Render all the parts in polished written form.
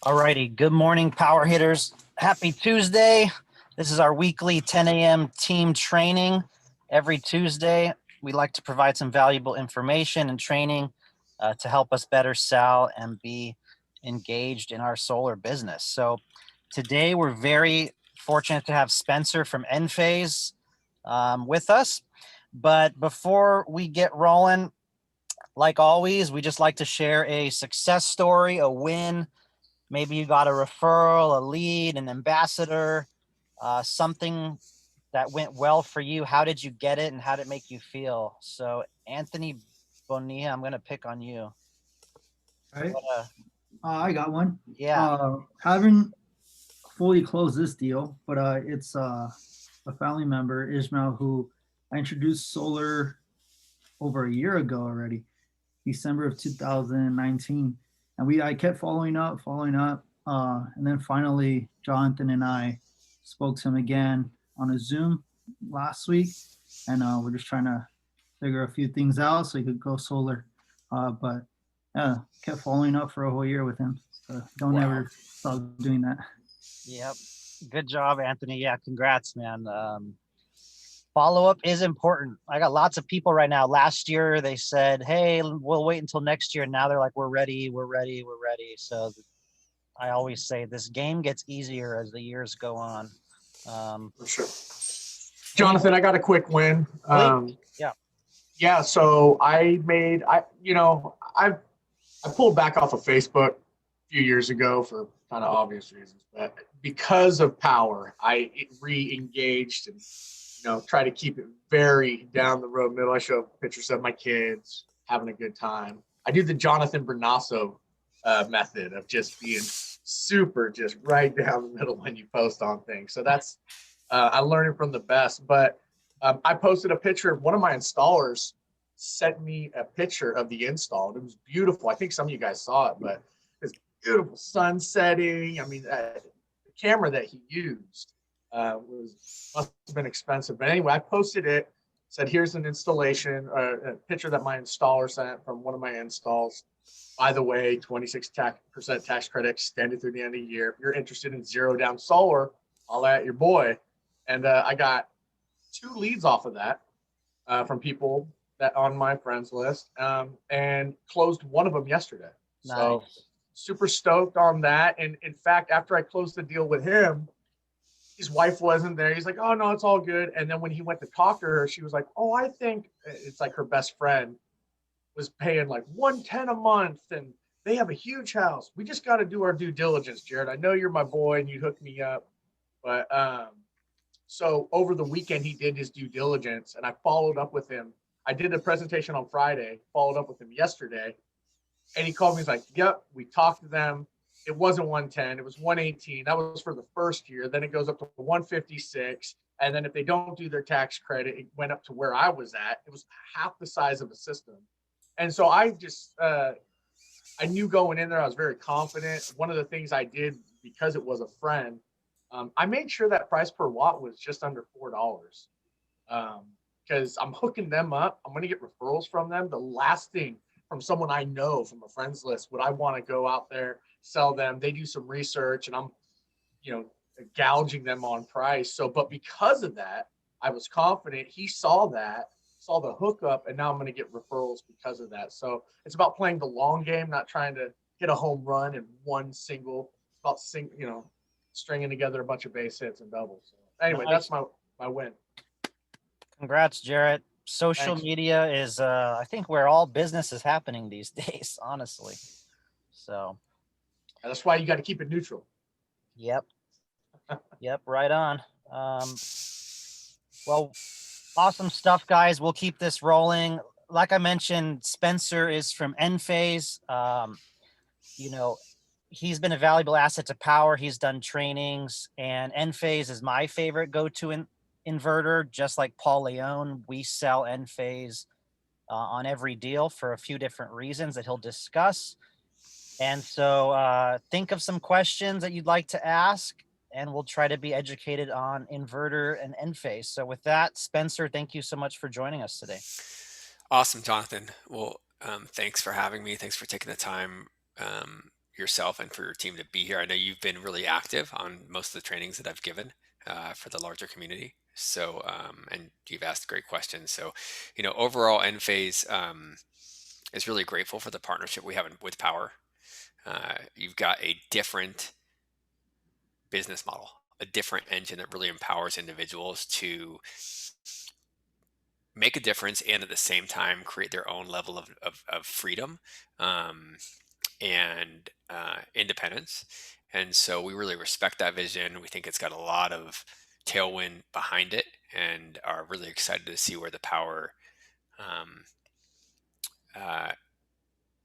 Alrighty, good morning, Power Hitters. Happy Tuesday. This is our weekly 10 a.m. team training. Every Tuesday, we like to provide some valuable information and training to help us better sell and be engaged in our solar business. So today, we're very fortunate to have Spencer from EnPhase with us. But before we get rolling, like always, we just like to share a success story, a win. Maybe you got a referral, a lead, an ambassador, something that went well for you. How did you get it and how did it make you feel? So Anthony Bonilla, I'm going to pick on you. All right. What, I got one. yeah. Haven't fully closed this deal, but it's a family member, Ishmael, who I introduced solar over a year ago already, December of 2019. And I kept following up, and then finally Jonathan and I spoke to him again on a Zoom last week, and we're just trying to figure a few things out so he could go solar. But yeah, kept following up for a whole year with him. So don't ever stop doing that. Yep. Good job, Anthony. Yeah, congrats, man. Follow-up is important. I got lots of people right now. Last year, they said, hey, we'll wait until next year. Now they're like, we're ready. So I always say this game gets easier as the years go on. For sure. Jonathan, I got a quick win. Yeah. Yeah. So I pulled back off of Facebook a few years ago for kind of obvious reasons, but because of Powur, I re-engaged and try to keep it very down the road middle. I show pictures of my kids having a good time. I do the Jonathan Brunasso method of just being super just right down the middle when you post on things. So that's I learned it from the best. But I posted a picture of one of my installers sent me a picture of the install. It was beautiful. I think some of you guys saw it, but it's beautiful sun setting. I mean, the camera that he used must have been expensive. But anyway, I posted it, said, here's an installation, a picture that my installer sent from one of my installs. By the way, 26% tax credit extended through the end of the year. If you're interested in zero down solar, holla at your boy. And I got 2 leads off of that from people that on my friends list, and closed one of them yesterday. Nice. So super stoked on that. And in fact, after I closed the deal with him, his wife wasn't there. He's like, oh, no, it's all good. And then when he went to talk to her, she was like, oh, I think it's like her best friend was paying like $110 a month and they have a huge house. We just got to do our due diligence, Jared. I know you're my boy and you hooked me up. But so over the weekend, he did his due diligence and I followed up with him. I did a presentation on Friday, followed up with him yesterday. And he called me. He's like, yep, we talked to them. It wasn't 110, it was 118. That was for the first year. Then it goes up to 156. And then if they don't do their tax credit, it went up to where I was at. It was half the size of a system. And so I just, I knew going in there, I was very confident. One of the things I did, because it was a friend, I made sure that price per watt was just under $4. Because I'm hooking them up. I'm going to get referrals from them. The last thing from someone I know from a friends list, would I want to go out there, sell them? They do some research and I'm, gouging them on price. So, but because of that, I was confident. He saw that, saw the hookup, and now I'm going to get referrals because of that. So it's about playing the long game, not trying to hit a home run in one single. It's about stringing together a bunch of base hits and doubles. So anyway, Nice. That's my win. Congrats, Jarrett. Social Thanks. media is, I think, where all business is happening these days, honestly. So, That's why you got to keep it neutral. yep. Yep, right on. Well, awesome stuff, guys. We'll keep this rolling. Like I mentioned, Spencer is from EnPhase. He's been a valuable asset to Powur. He's done trainings, and EnPhase is my favorite go-to inverter. Just like Paul Leone, we sell EnPhase on every deal for a few different reasons that he'll discuss. And so think of some questions that you'd like to ask, and we'll try to be educated on inverter and EnPhase. So with that, Spencer, thank you so much for joining us today. Awesome, Jonathan. Well, thanks for having me. Thanks for taking the time. yourself and for your team to be here. I know you've been really active on most of the trainings that I've given for the larger community. So, and you've asked great questions. So, overall, EnPhase is really grateful for the partnership we have with Powur. You've got a different business model, a different engine that really empowers individuals to make a difference and at the same time create their own level of freedom and independence. And so we really respect that vision. We think it's got a lot of tailwind behind it and are really excited to see where the Powur um,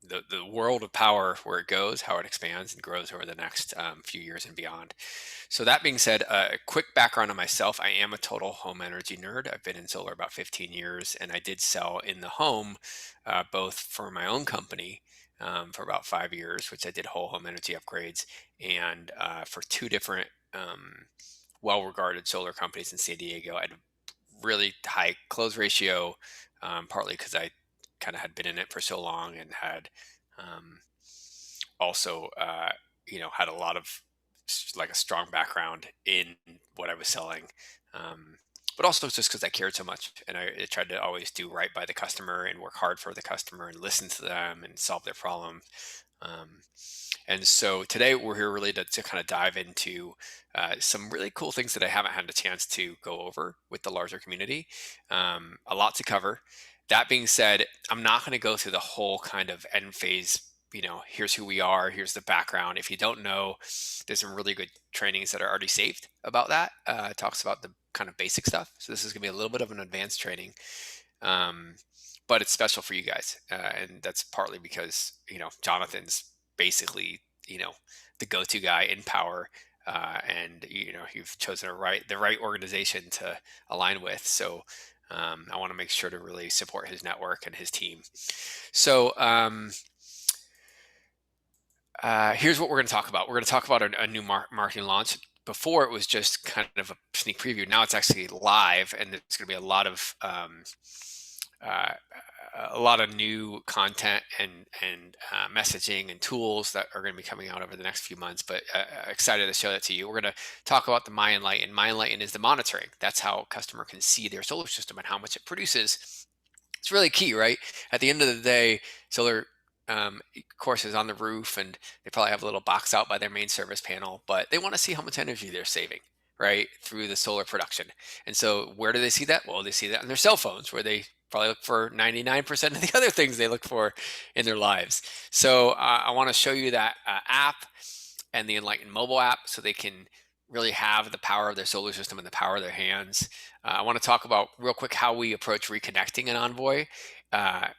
the world of Powur, where it goes, how it expands and grows over the next few years and beyond. So that being said, a quick background on myself. I am a total home energy nerd. I've been in solar about 15 years, and I did sell in the home, both for my own company for about 5 years, which I did whole home energy upgrades, and for two different well-regarded solar companies in San Diego. I had a really high close ratio, partly because I kind of had been in it for so long and had also had a lot of like a strong background in what I was selling, but also just because I cared so much and I tried to always do right by the customer and work hard for the customer and listen to them and solve their problems. And so today we're here really to kind of dive into some really cool things that I haven't had a chance to go over with the larger community. A lot to cover. That being said, I'm not going to go through the whole kind of EnPhase, here's who we are, here's the background. If you don't know, there's some really good trainings that are already saved about that. It talks about the kind of basic stuff. So this is going to be a little bit of an advanced training. But it's special for you guys. And that's partly because, Jonathan's basically, the go-to guy in Powur. And, you've chosen the right organization to align with. So I want to make sure to really support his network and his team. So here's what we're going to talk about. We're going to talk about a new marketing launch. Before it was just kind of a sneak preview. Now it's actually live, and there's going to be a lot of new content and messaging and tools that are going to be coming out over the next few months, but excited to show that to you. We're going to talk about the MyEnlighten. MyEnlighten is the monitoring. That's how a customer can see their solar system and how much it produces. It's really key, right? At the end of the day, solar of course is on the roof and they probably have a little box out by their main service panel, but they want to see how much energy they're saving, right, through the solar production. And so where do they see that? Well, they see that on their cell phones, where they probably look for 99% of the other things they look for in their lives. So I want to show you that app and the Enlighten mobile app so they can really have the power of their solar system in the power of their hands. I want to talk about real quick how we approach reconnecting in Envoy.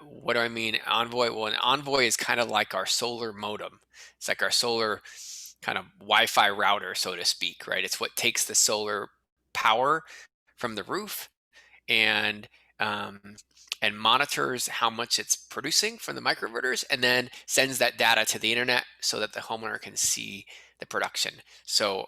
What do I mean Envoy? Well, an Envoy is kind of like our solar modem. It's like our solar kind of Wi-Fi router, so to speak, right? It's what takes the solar power from the roof and monitors how much it's producing from the microinverters, and then sends that data to the internet so that the homeowner can see the production. So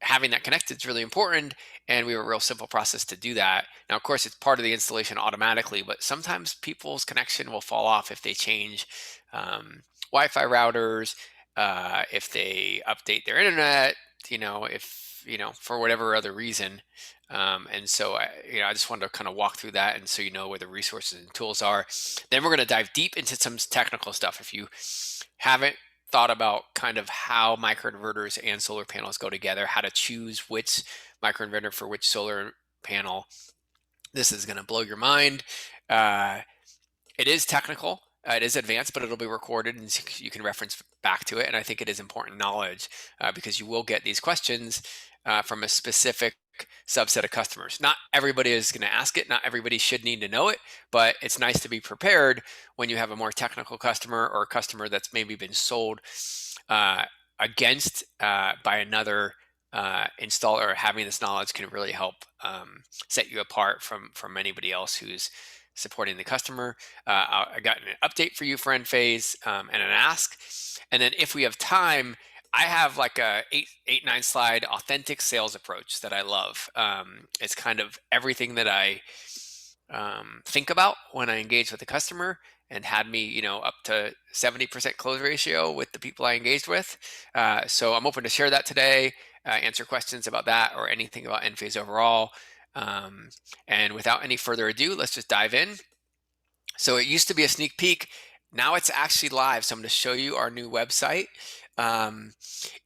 having that connected is really important, and we have a real simple process to do that. Now, of course, it's part of the installation automatically, but sometimes people's connection will fall off if they change Wi-Fi routers, if they update their internet, if for whatever other reason. And so I just wanted to kind of walk through that, and so where the resources and tools are. Then we're going to dive deep into some technical stuff. If you haven't thought about kind of how microinverters and solar panels go together, how to choose which microinverter for which solar panel, this is going to blow your mind. It is technical. It is advanced, but it'll be recorded and you can reference back to it. And I think it is important knowledge because you will get these questions from a specific subset of customers. Not everybody is going to ask it. Not everybody should need to know it, but it's nice to be prepared when you have a more technical customer or a customer that's maybe been sold against by another installer. Having this knowledge can really help set you apart from anybody else who's supporting the customer. I got an update for you for EnPhase and an ask. And then if we have time, I have like a 9 slide authentic sales approach that I love. It's kind of everything that I think about when I engage with the customer. and had me, you know, up to 70% close ratio with the people I engaged with. So I'm open to share that today, answer questions about that or anything about EnPhase overall. And without any further ado, let's just dive in. So it used to be a sneak peek. Now it's actually live. So I'm going to show you our new website.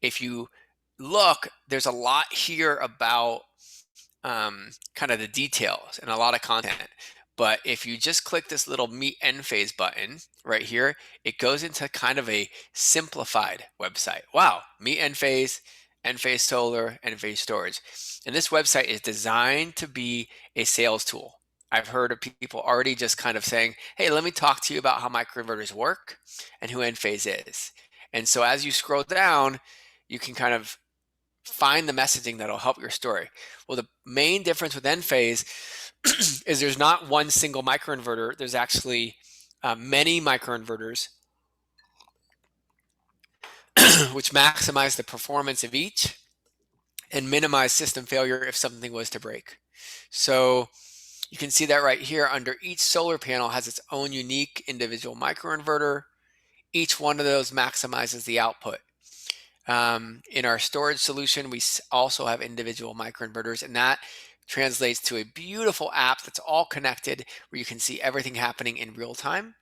If you look, there's a lot here about kind of the details and a lot of content. But if you just click this little Meet EnPhase button right here, it goes into kind of a simplified website. Wow, Meet EnPhase, EnPhase Solar, EnPhase Storage. And this website is designed to be a sales tool. I've heard of people already just kind of saying, hey, let me talk to you about how microinverters work and who EnPhase is. And so as you scroll down, you can kind of find the messaging that'll help your story. Well, the main difference with EnPhase is there's not one single microinverter. There's actually many microinverters which maximize the performance of each and minimize system failure if something was to break. So you can see that right here under each solar panel has its own unique individual microinverter. Each one of those maximizes the output. In our storage solution, we also have individual microinverters, and that translates to a beautiful app that's all connected where you can see everything happening in real time.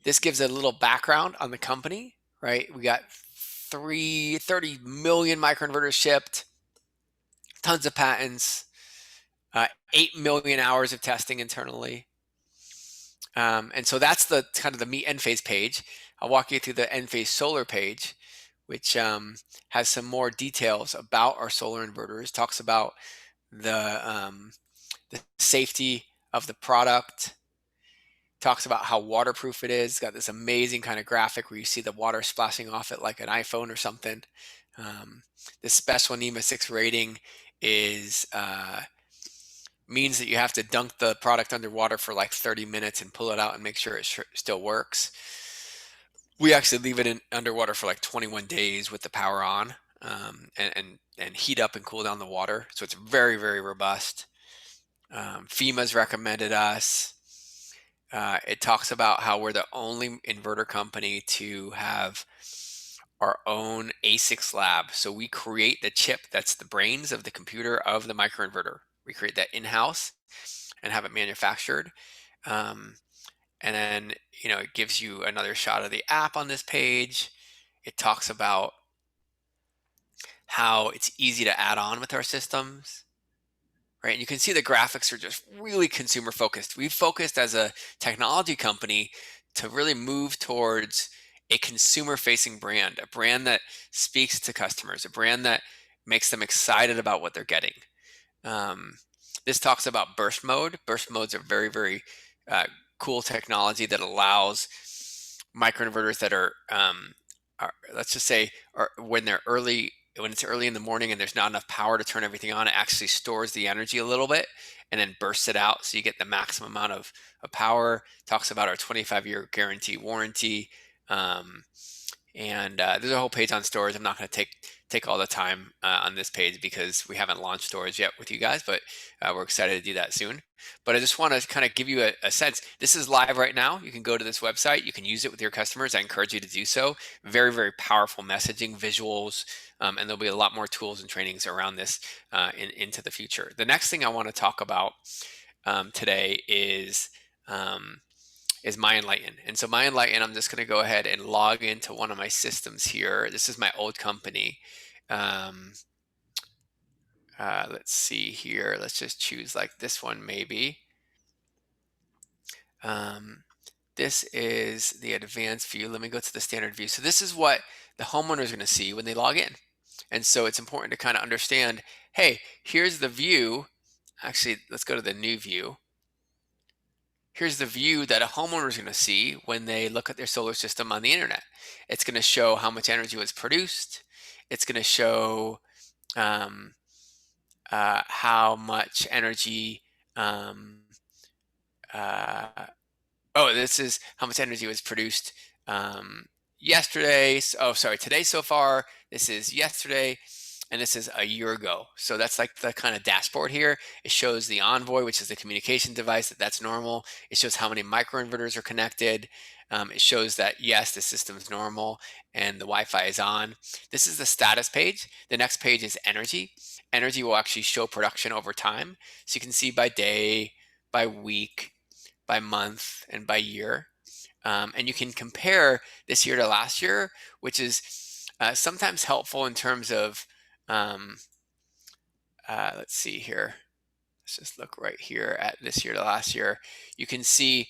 This gives a little background on the company, right? We got 30 million microinverters shipped, tons of patents, 8 million hours of testing internally. And so that's the kind of the Meet EnPhase page. I'll walk you through the EnPhase Solar page, which has some more details about our solar inverters. Talks about the safety of the product. Talks about how waterproof it is. It's got this amazing kind of graphic where you see the water splashing off it like an iPhone or something. This special NEMA 6 rating is means that you have to dunk the product underwater for like 30 minutes and pull it out and make sure it still works. We actually leave it in underwater for like 21 days with the power on, and heat up and cool down the water. So it's very, very robust. FEMA's recommended us. It talks about how we're the only inverter company to have our own ASICs lab. So we create the chip that's the brains of the computer of the microinverter. We create that in-house and have it manufactured. And then, you know, it gives you another shot of the app on this page. It talks about how it's easy to add on with our systems, right? And you can see the graphics are just really consumer focused. We've focused as a technology company to really move towards a consumer facing brand, a brand that speaks to customers, a brand that makes them excited about what they're getting. This talks about burst mode. Burst modes are very, very cool technology that allows microinverters that are let's just say, when it's early in the morning and there's not enough power to turn everything on, it actually stores the energy a little bit and then bursts it out so you get the maximum amount of power. Talks about our 25-year guarantee warranty. And there's a whole page on storage. I'm not going to take all the time on this page because we haven't launched storage yet with you guys, but we're excited to do that soon. But I just want to kind of give you a sense. This is live right now. You can go to this website. You can use it with your customers. I encourage you to do so. Very, very powerful messaging, visuals, and there'll be a lot more tools and trainings around this into the future. The next thing I want to talk about today is My Enlighten. And so My Enlighten, I'm just going to go ahead and log into one of my systems here. This is my old company. Let's see here. Let's just choose like this one maybe. This is the advanced view. Let me go to the standard view. So this is what the homeowner is going to see when they log in. And so it's important to kind of understand, hey, here's the view. Actually, let's go to the new view. Here's the view that a homeowner is going to see when they look at their solar system on the internet. It's going to show how much energy was produced. It's going to show how much energy, this is how much energy was produced yesterday. Oh, sorry, today so far. This is yesterday. and this is a year ago. So that's like the kind of dashboard here. It shows the Envoy, which is the communication device, that's normal. It shows how many microinverters are connected. It shows that, yes, the system is normal and the Wi-Fi is on. This is the status page. The next page is energy. Energy will actually show production over time. So you can see by day, by week, by month, and by year. And you can compare this year to last year, which is sometimes helpful in terms of, let's see here. Let's just look right here at this year to last year. You can see,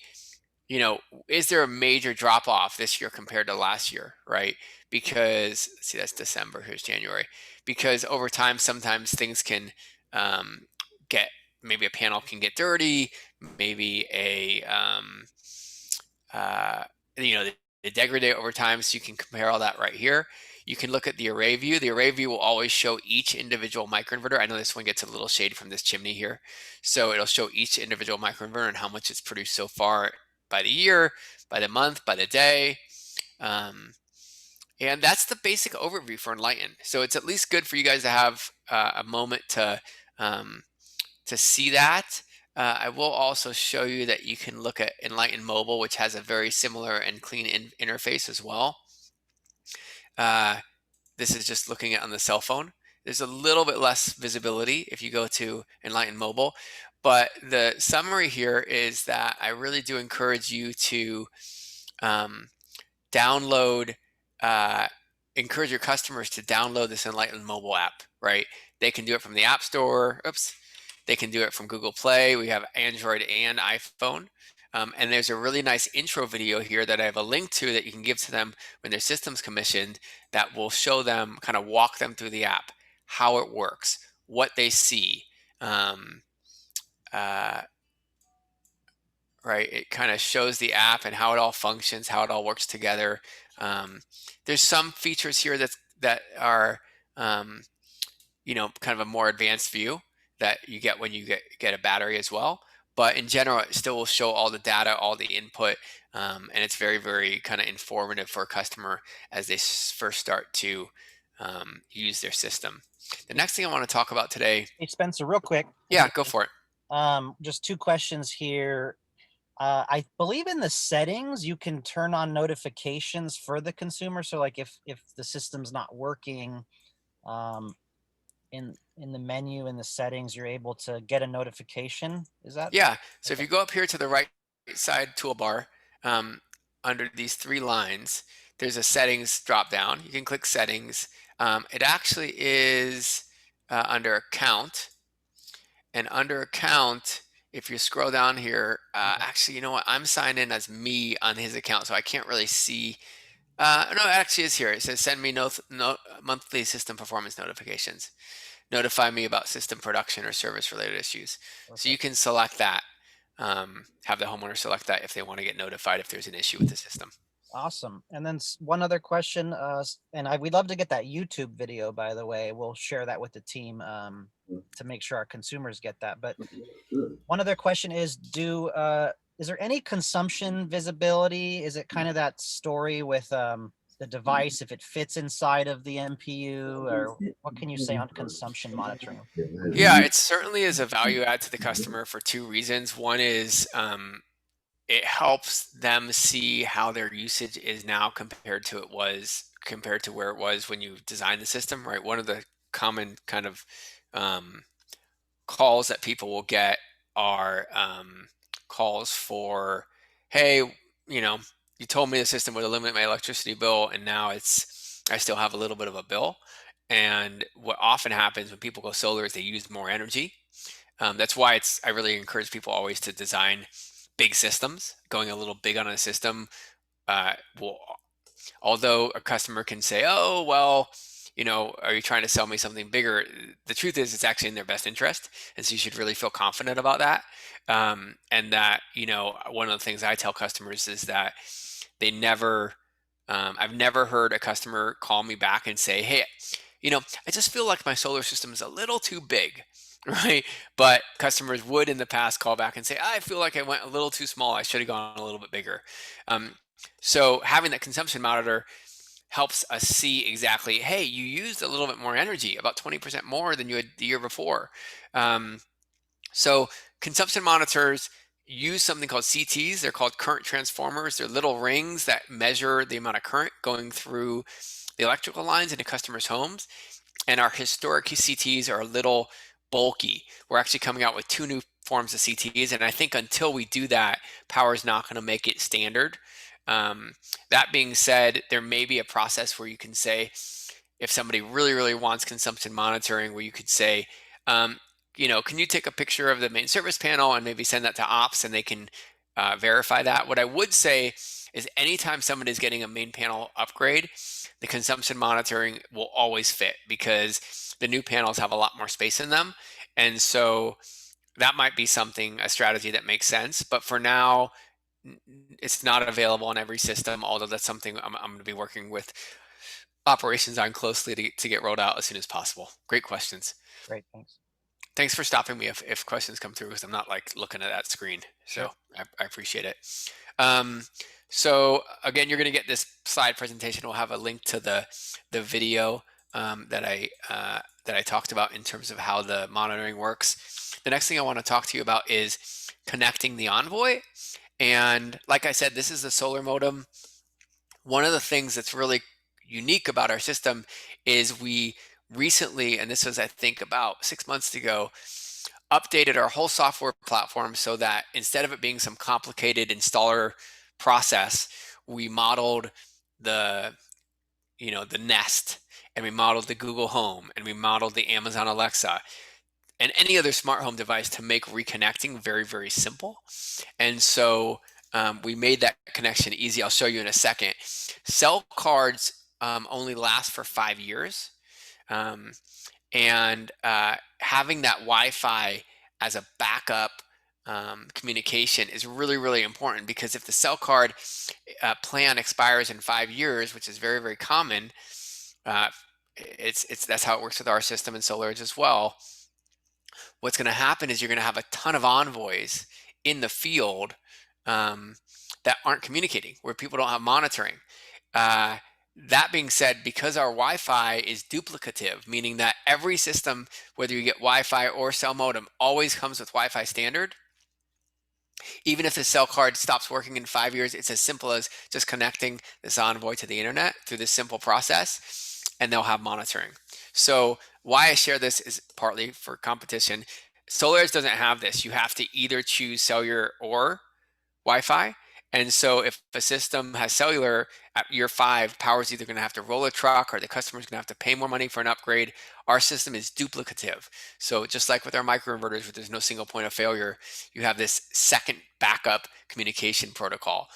is there a major drop off this year compared to last year, right? Because, let's see, that's December, here's January. Because over time, sometimes things can maybe a panel can get dirty, maybe they degrade over time, so you can compare all that right here. You can look at the array view. The array view will always show each individual microinverter. I know this one gets a little shade from this chimney here. So it'll show each individual microinverter and how much it's produced so far by the year, by the month, by the day. And that's the basic overview for Enlighten. So it's at least good for you guys to have a moment to see that. I will also show you that you can look at Enlighten Mobile, which has a very similar and clean interface as well. This is just looking at on the cell phone. There's a little bit less visibility if you go to Enlighten Mobile, but the summary here is that I really do encourage you to download, encourage your customers to download this Enlighten Mobile app, right? They can do it from the App Store. Oops. They can do it from Google Play. We have Android and iPhone. And there's a really nice intro video here that I have a link to that you can give to them when their system's commissioned that will show them, kind of walk them through the app, how it works, what they see. Right? It kind of shows the app and how it all functions, how it all works together. There's some features here that are, kind of a more advanced view that you get when you get a battery as well. But in general, it still will show all the data, all the input, and it's very, very kind of informative for a customer as they first start to use their system. The next thing I want to talk about today. Hey, Spencer, real quick. Yeah, go for it. Just two questions here. I believe in the settings, you can turn on notifications for the consumer. So like if the system's not working, in the menu, in the settings, you're able to get a notification. Is that? Yeah. So if you go up here to the right side toolbar, under these three lines, there's a settings drop down. You can click settings. It actually is under account. And under account, if you scroll down here, actually, you know what? I'm signed in as me on his account, so I can't really see. No, it actually is here. It says send me monthly system performance notifications. Notify me about system production or service related issues. Okay. So you can select that, have the homeowner select that if they want to get notified if there's an issue with the system. Awesome. And then one other question, and we'd love to get that YouTube video, by the way. We'll share that with the team to make sure our consumers get that. But one other question is, is there any consumption visibility? Is it kind of that story with the device, if it fits inside of the MPU, or what can you say on consumption monitoring? Yeah, it certainly is a value add to the customer for two reasons. One is it helps them see how their usage is now compared to where it was when you designed the system, right? One of the common kind of calls that people will get are calls for, hey, you told me the system would eliminate my electricity bill, and now I still have a little bit of a bill. And what often happens when people go solar is they use more energy. That's why I really encourage people always to design big systems. Going a little big on a system although a customer can say, oh, well, are you trying to sell me something bigger? The truth is it's actually in their best interest. And so you should really feel confident about that. And that, one of the things I tell customers is that I've never heard a customer call me back and say, hey, I just feel like my solar system is a little too big, right? But customers would in the past call back and say, I feel like I went a little too small. I should have gone a little bit bigger. So having that consumption monitor helps us see exactly, hey, you used a little bit more energy, about 20% more than you had the year before. So consumption monitors use something called CTs. They're called current transformers. They're little rings that measure the amount of current going through the electrical lines into customers' homes. And our historic CTs are a little bulky. We're actually coming out with 2 new forms of CTs, and I think until we do that, Powur is not going to make it standard. That being said, there may be a process where you can say, if somebody really, really wants consumption monitoring, where you could say, can you take a picture of the main service panel and maybe send that to ops and they can verify that? What I would say is anytime somebody's getting a main panel upgrade, the consumption monitoring will always fit because the new panels have a lot more space in them. And so that might be something, a strategy that makes sense. But for now, it's not available on every system, although that's something I'm going to be working with operations on closely to get rolled out as soon as possible. Great questions. Great, thanks. Thanks for stopping me if questions come through, because I'm not like looking at that screen. So Sure. I appreciate it. So again, you're going to get this slide presentation. We'll have a link to the video that I talked about in terms of how the monitoring works. The next thing I want to talk to you about is connecting the Envoy. And like I said, this is the solar modem. One of the things that's really unique about our system is we recently, and this was I think about 6 months ago, updated our whole software platform so that instead of it being some complicated installer process, we modeled the Nest, and we modeled the Google Home, and we modeled the Amazon Alexa and any other smart home device to make reconnecting very, very simple. And so we made that connection easy. I'll show you in a second. Cell cards only last for 5 years. And having that Wi-Fi as a backup communication is really, really important, because if the cell card plan expires in 5 years, which is very, very common, that's how it works with our system and SolarEdge as well. What's going to happen is you're going to have a ton of Envoys in the field that aren't communicating, where people don't have monitoring. That being said, because our Wi-Fi is duplicative, meaning that every system, whether you get Wi-Fi or cell modem, always comes with Wi-Fi standard. Even if the cell card stops working in 5 years, it's as simple as just connecting this Envoy to the internet through this simple process, and they'll have monitoring. So why I share this is partly for competition. SolarEdge doesn't have this. You have to either choose cellular or Wi-Fi. And so if a system has cellular at year 5, Powur's either going to have to roll a truck or the customer's going to have to pay more money for an upgrade. Our system is duplicative. So just like with our microinverters, where there's no single point of failure, you have this second backup communication protocol.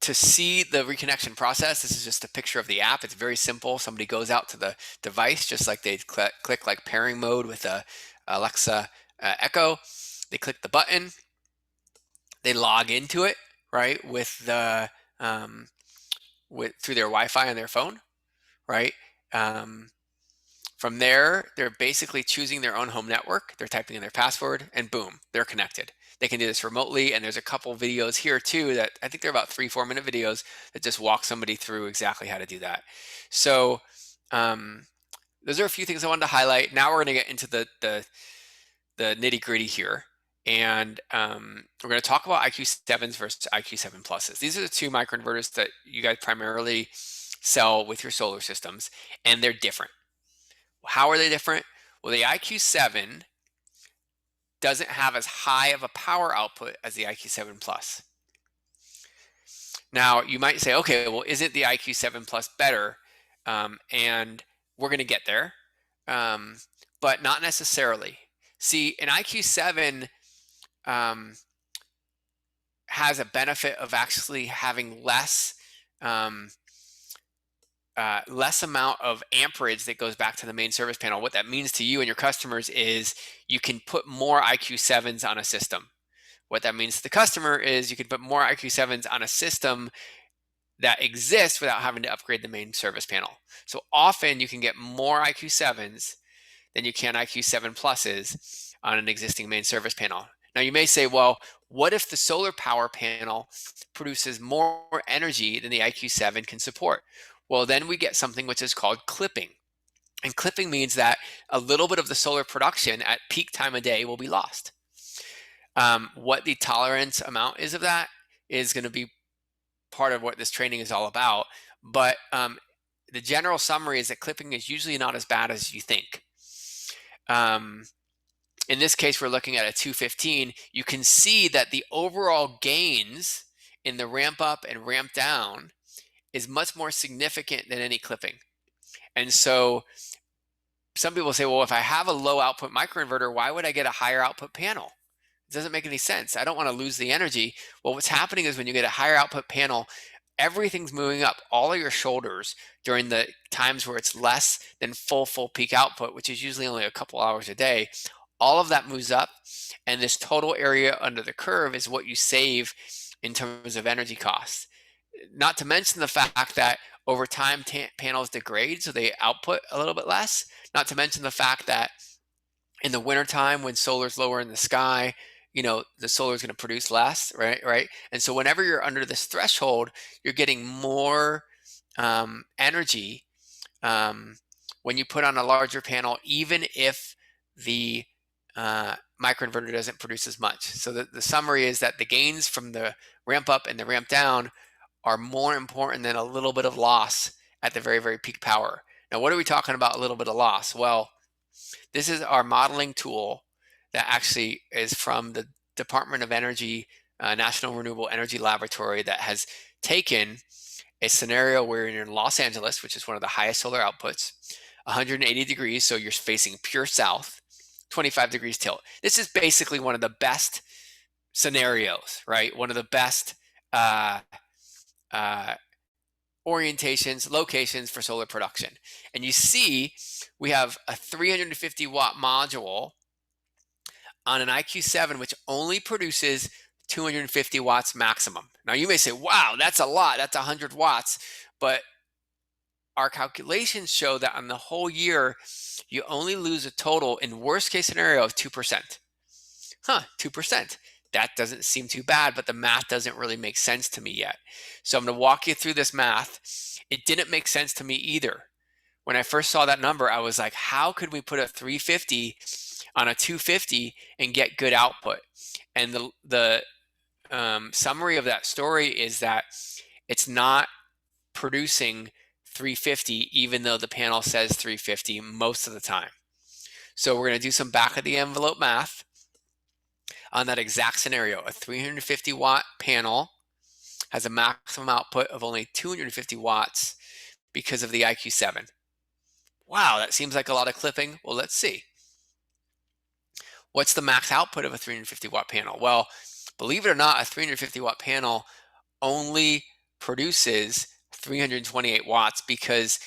To see the reconnection process, this is just a picture of the app. It's very simple. Somebody goes out to the device, just like they click like pairing mode with a Alexa Echo. They click the button. They log into it, right, with the through their Wi-Fi on their phone, right? From there, they're basically choosing their own home network. They're typing in their password, and boom, they're connected. They can do this remotely, and there's a couple videos here too that I think they're about 3-4 minute videos that just walk somebody through exactly how to do that. So those are a few things I wanted to highlight. Now we're going to get into the nitty gritty here. And we're going to talk about IQ7s versus IQ7 Pluses. These are the 2 microinverters that you guys primarily sell with your solar systems, and they're different. How are they different? Well, the IQ7 doesn't have as high of a power output as the IQ7 Plus. Now, you might say, okay, well, isn't the IQ7 Plus better? And we're going to get there, but not necessarily. See, an IQ7 has a benefit of actually having less amount of amperage that goes back to the main service panel. What that means to you and your customers is you can put more IQ7s on a system. What that means to the customer is you can put more IQ7s on a system that exists without having to upgrade the main service panel. So often you can get more IQ7s than you can IQ7 Pluses on an existing main service panel. Now you may say, well, what if the solar power panel produces more energy than the IQ7 can support? Well, then we get something which is called clipping. And clipping means that a little bit of the solar production at peak time of day will be lost. What the tolerance amount is of that is going to be part of what this training is all about. But the general summary is that clipping is usually not as bad as you think. In this case, we're looking at a 215. You can see that the overall gains in the ramp up and ramp down is much more significant than any clipping. And so some people say, well, if I have a low output microinverter, why would I get a higher output panel? It doesn't make any sense. I don't want to lose the energy. Well, what's happening is when you get a higher output panel, everything's moving up, all of your shoulders during the times where it's less than full peak output, which is usually only a couple hours a day. All of that moves up, and this total area under the curve is what you save in terms of energy costs. Not to mention the fact that over time panels degrade, so they output a little bit less. Not to mention the fact that in the wintertime when solar's lower in the sky, the solar is going to produce less, right? And so whenever you're under this threshold, you're getting more energy when you put on a larger panel, even if the microinverter doesn't produce as much. So the summary is that the gains from the ramp up and the ramp down are more important than a little bit of loss at the very, very peak power. Now, what are we talking about, a little bit of loss? Well, this is our modeling tool that actually is from the Department of Energy, National Renewable Energy Laboratory, that has taken a scenario where you're in Los Angeles, which is one of the highest solar outputs, 180 degrees, so you're facing pure south, 25 degrees tilt. This is basically one of the best scenarios, right? One of the best orientations, locations for solar production. And you see we have a 350 watt module on an IQ7, which only produces 250 watts maximum. Now you may say, wow, that's a lot, that's 100 watts. But our calculations show that on the whole year, you only lose a total, in worst case scenario, of 2%. 2%. That doesn't seem too bad, but the math doesn't really make sense to me yet. So I'm going to walk you through this math. It didn't make sense to me either. When I first saw that number, I was like, how could we put a 350 on a 250 and get good output? And the summary of that story is that it's not producing 350, even though the panel says 350 most of the time. So we're going to do some back of the envelope math on that exact scenario. A 350 watt panel has a maximum output of only 250 watts because of the IQ7. Wow, that seems like a lot of clipping. Well, let's see. What's the max output of a 350 watt panel? Well, believe it or not, a 350 watt panel only produces 328 watts because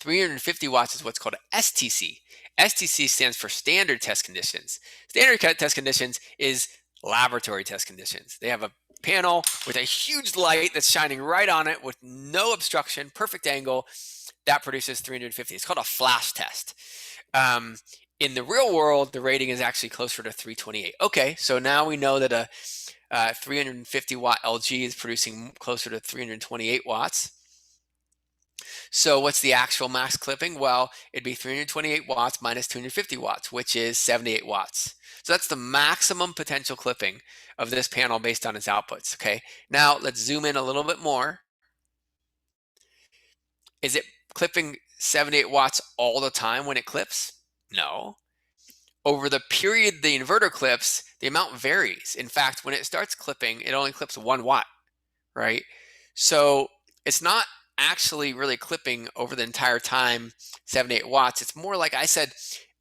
350 watts is what's called STC. STC stands for standard test conditions. Standard test conditions is laboratory test conditions. They have a panel with a huge light that's shining right on it with no obstruction, perfect angle, that produces 350. It's called a flash test. In the real world, the rating is actually closer to 328. Okay, so now we know that a 350 watt LG is producing closer to 328 watts. So what's the actual max clipping? Well, it'd be 328 watts minus 250 watts, which is 78 watts. So that's the maximum potential clipping of this panel based on its outputs. Okay, now let's zoom in a little bit more. Is it clipping 78 watts all the time when it clips? No. Over the period the inverter clips, the amount varies. In fact, when it starts clipping, it only clips 1 watt, right? So it's not actually really clipping over the entire time 78 watts. It's more like I said,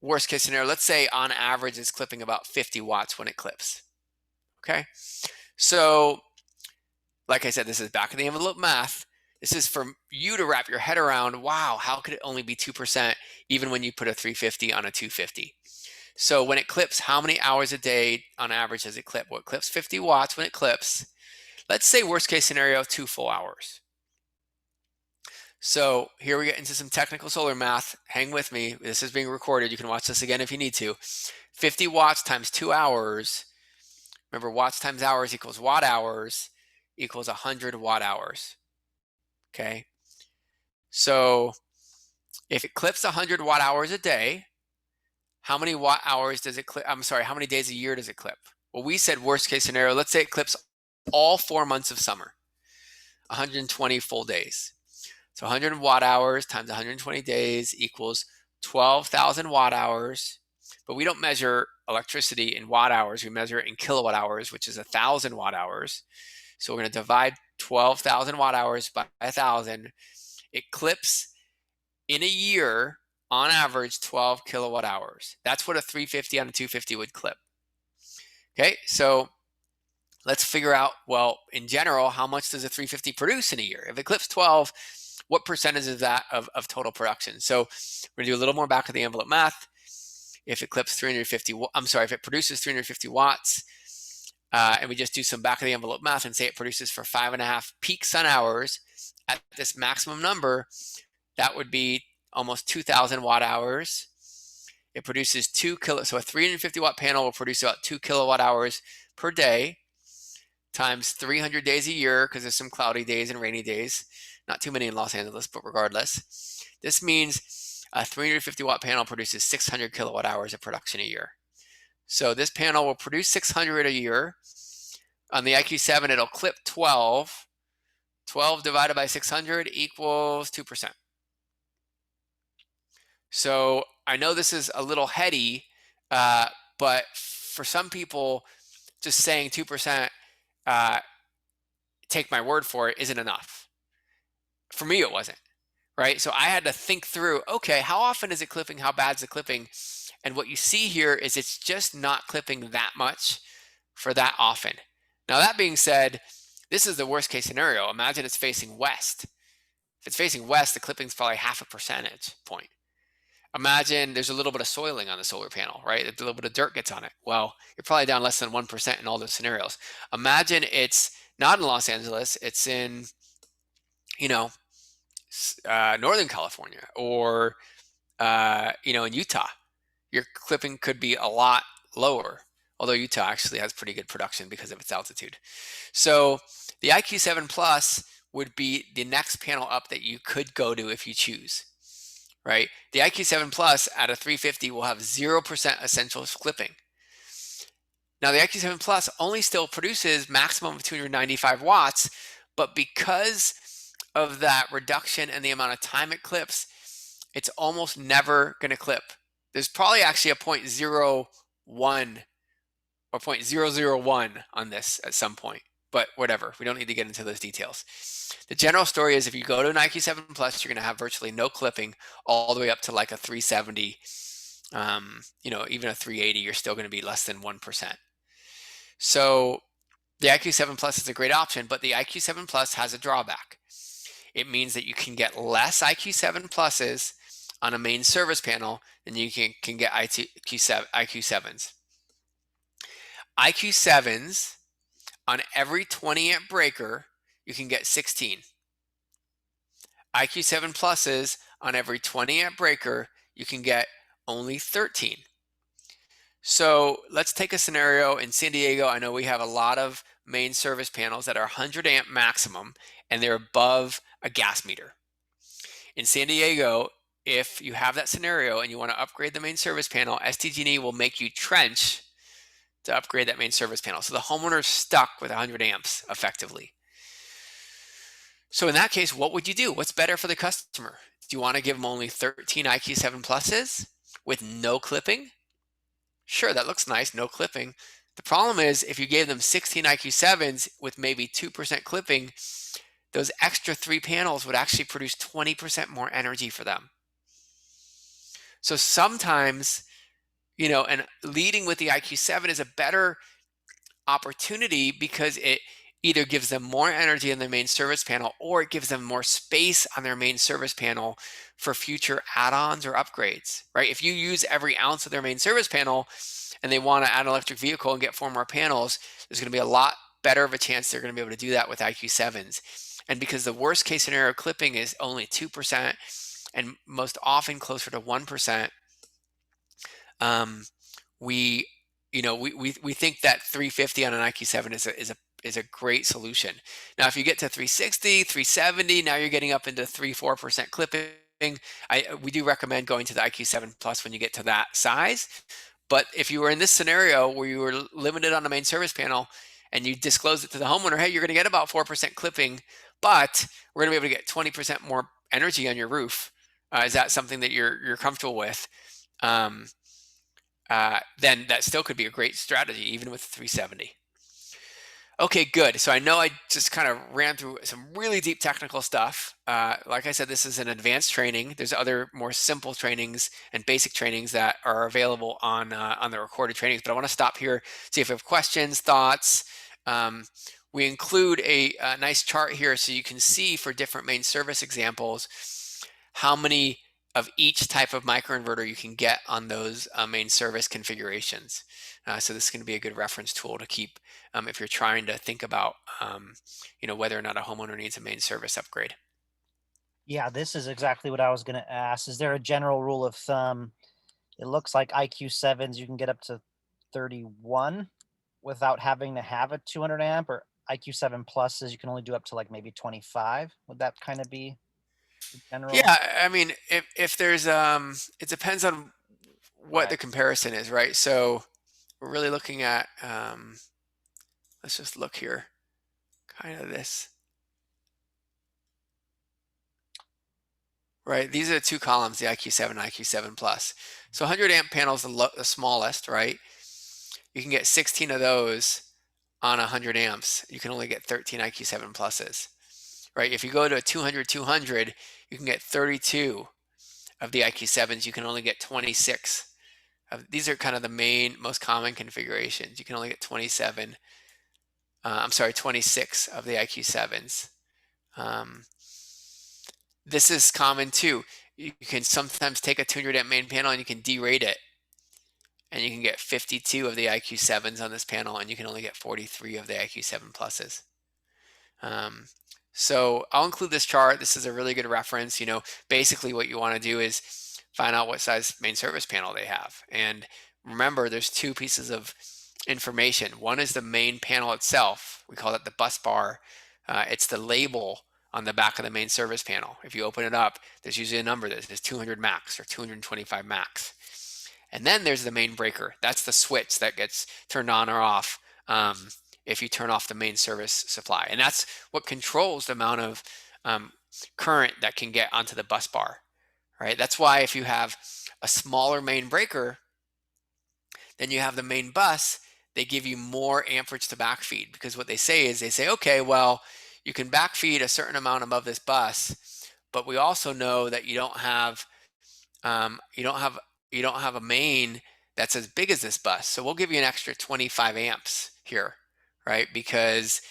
worst case scenario, let's say on average it's clipping about 50 watts when it clips. Okay, so like I said, this is back of the envelope math. This is for you to wrap your head around. Wow, how could it only be 2% even when you put a 350 on a 250? So when it clips, how many hours a day on average does it clip? Well, it clips 50 watts when it clips. Let's say worst case scenario, 2 full hours. So here we get into some technical solar math. Hang with me. This is being recorded. You can watch this again if you need to. 50 watts times 2 hours Remember, watts times hours equals watt hours equals 100 watt hours. Okay. So if it clips 100 watt hours a day, how many watt hours does it clip? I'm sorry, how many days a year does it clip? Well, we said worst case scenario, let's say it clips all 4 months of summer, 120 full days. So 100 watt hours times 120 days equals 12,000 watt hours. But we don't measure electricity in watt hours. We measure it in kilowatt hours, which is 1,000 watt hours. So we're going to divide 12,000 watt hours by 1,000. It clips in a year, on average, 12 kilowatt hours. That's what a 350 on a 250 would clip. Okay, so let's figure out, well, in general, how much does a 350 produce in a year? If it clips 12, what percentage is that of total production? So we're gonna do a little more back of the envelope math. If it clips 350, if it produces 350 watts, and we just do some back of the envelope math and say it produces for 5.5 peak sun hours at this maximum number, that would be almost 2,000 watt hours. It produces so a 350 watt panel will produce about 2 kilowatt hours per day times 300 days a year, because there's some cloudy days and rainy days. Not too many in Los Angeles, but regardless. This means a 350 watt panel produces 600 kilowatt hours of production a year. So this panel will produce 600 a year. On the IQ7, it'll clip 12. 12 divided by 600 equals 2%. So I know this is a little heady, but for some people, just saying 2%, take my word for it, isn't enough. For me, it wasn't, right? So I had to think through, okay, how often is it clipping? How bad is it clipping? And what you see here is it's just not clipping that much for that often. Now, that being said, this is the worst case scenario. Imagine it's facing west. If it's facing west, the clipping is probably 0.5 percentage point. Imagine there's a little bit of soiling on the solar panel, right? A little bit of dirt gets on it. Well, you're probably down less than 1% in all those scenarios. Imagine it's not in Los Angeles, it's in, Northern California or, in Utah. Your clipping could be a lot lower, although Utah actually has pretty good production because of its altitude. So the IQ7 Plus would be the next panel up that you could go to if you choose. Right? The IQ7 Plus at a 350 will have 0% essential clipping. Now the IQ7 Plus only still produces maximum of 295 watts, but because of that reduction and the amount of time it clips, it's almost never going to clip. There's probably actually a 0.01 or 0.001 on this at some point, but whatever. We don't need to get into those details. The general story is if you go to an IQ7 Plus, you're going to have virtually no clipping all the way up to like a 370, even a 380, you're still going to be less than 1%. So the IQ7 Plus is a great option, but the IQ7 Plus has a drawback. It means that you can get less IQ7 Pluses on a main service panel than you can get IQ7s. IQ7s on every 20 amp breaker, you can get 16. IQ7 Pluses on every 20 amp breaker, you can get only 13. So let's take a scenario in San Diego. I know we have a lot of main service panels that are 100 amp maximum and they're above a gas meter. In San Diego, if you have that scenario and you want to upgrade the main service panel, SDG&E will make you trench to upgrade that main service panel. So the homeowner is stuck with 100 amps effectively. So in that case, what would you do? What's better for the customer? Do you want to give them only 13 IQ7 Pluses with no clipping? Sure, that looks nice, no clipping. The problem is if you gave them 16 IQ7s with maybe 2% clipping, those extra 3 panels would actually produce 20% more energy for them. So sometimes, and leading with the IQ7 is a better opportunity because it either gives them more energy in their main service panel or it gives them more space on their main service panel for future add-ons or upgrades, right? If you use every ounce of their main service panel and they want to add an electric vehicle and get 4 more panels, there's going to be a lot better of a chance they're going to be able to do that with IQ7s. And because the worst case scenario clipping is only 2% and most often closer to 1%, we we think that 350 on an IQ7 is a great solution. Now, if you get to 360, 370, now you're getting up into 3-4% clipping. We do recommend going to the IQ7 Plus when you get to that size. But if you were in this scenario where you were limited on the main service panel and you disclose it to the homeowner, hey, you're going to get about 4% clipping, but we're going to be able to get 20% more energy on your roof. Is that something that you're comfortable with? Then that still could be a great strategy, even with 370. Okay, good. So I know I just kind of ran through some really deep technical stuff. Like I said, this is an advanced training. There's other more simple trainings and basic trainings that are available on the recorded trainings. But I want to stop here, see if you have questions, thoughts. We include a nice chart here so you can see for different main service examples how many of each type of microinverter you can get on those main service configurations. So this is going to be a good reference tool to keep if you're trying to think about whether or not a homeowner needs a main service upgrade. Yeah, this is exactly what I was going to ask. Is there a general rule of thumb? It looks like IQ7s you can get up to 31 without having to have a 200 amp, or IQ7 pluses you can only do up to like maybe 25. Would that kind of be the general? Yeah, I mean, if there's it depends on what the Right. comparison is, right? So we're really looking at let's just look here, kind of this. Right, these are the two columns, the IQ7 and IQ7 Plus. So 100 amp panel is the smallest, right? You can get 16 of those on 100 amps. You can only get 13 IQ7 Pluses, right? If you go to a 200, you can get 32 of the IQ7s. You can only get 26. These are kind of the most common configurations. You can only get 26 of the IQ7s. This is common too. You can sometimes take a 200 amp main panel and you can derate it, and you can get 52 of the IQ7s on this panel, and you can only get 43 of the IQ7 pluses. So I'll include this chart. This is a really good reference. Basically what you want to do is find out what size main service panel they have. And remember, there's two pieces of information. One is the main panel itself. We call it the bus bar. It's the label on the back of the main service panel. If you open it up, there's usually a number that says 200 max or 225 max. And then there's the main breaker. That's the switch that gets turned on or off if you turn off the main service supply. And that's what controls the amount of current that can get onto the bus bar, right? That's why if you have a smaller main breaker, then you have the main bus, they give you more amperage to backfeed, because what they say is okay, well, you can backfeed a certain amount above this bus, but we also know that you don't have a main that's as big as this bus. So we'll give you an extra 25 amps here, right? Because